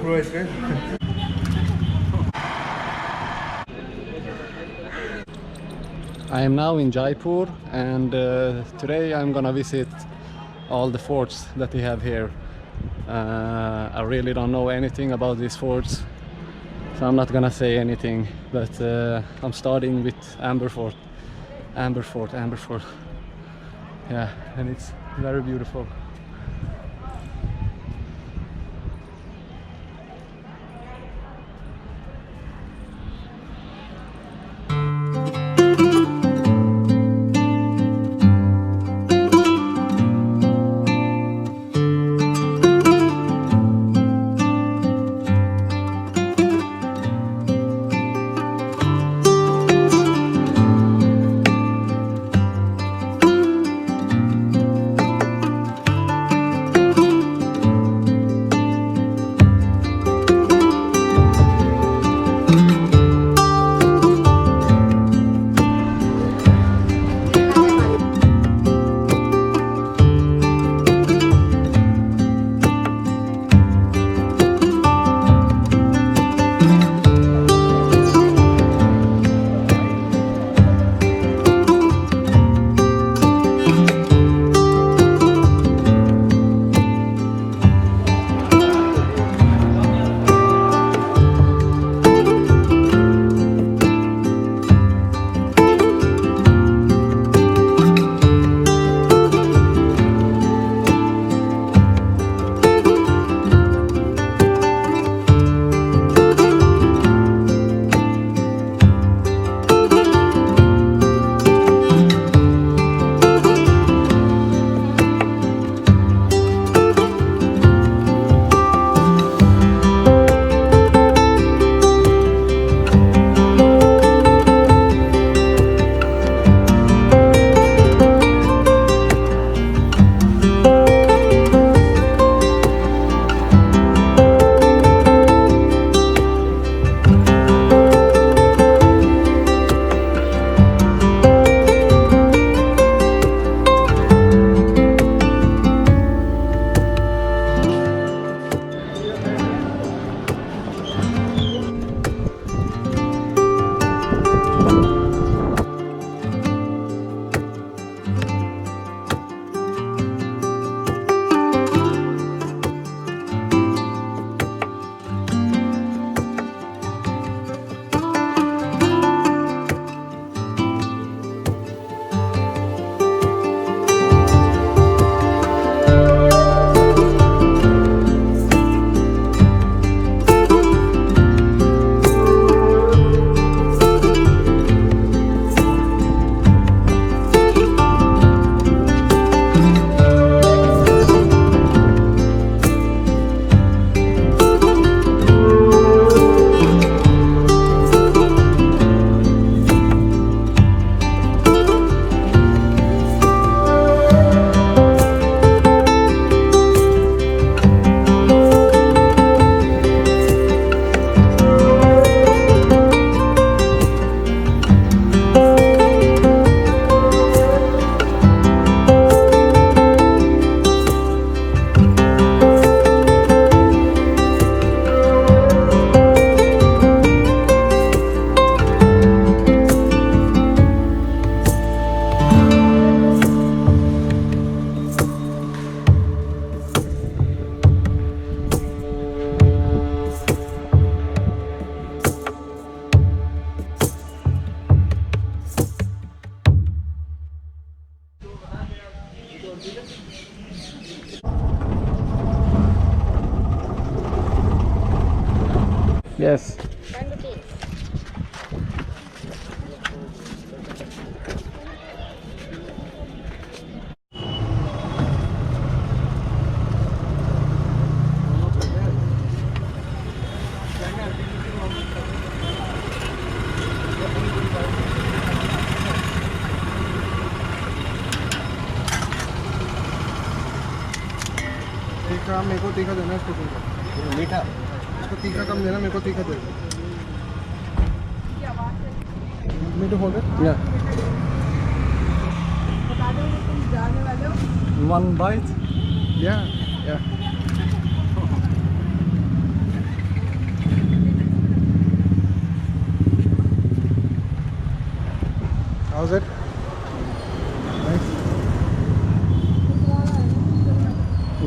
I am now in Jaipur, and today I'm gonna visit all the forts that they have here. I really don't know anything about these forts, so I'm not gonna say anything, but I'm starting with Amber Fort. Yeah, and it's very beautiful. Yes. तीखा मेरे को तीखा देना इसको तीखा मीठा इसको तीखा कम देना मेरे को तीखा दे मीठा हो गया Yeah. One bite. yeah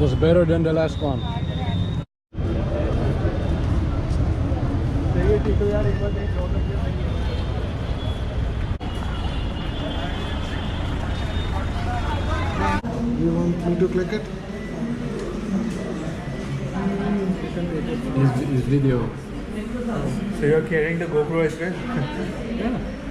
was better than the last one. You want me to click it? His video. So you're carrying the GoPro as well? Yeah.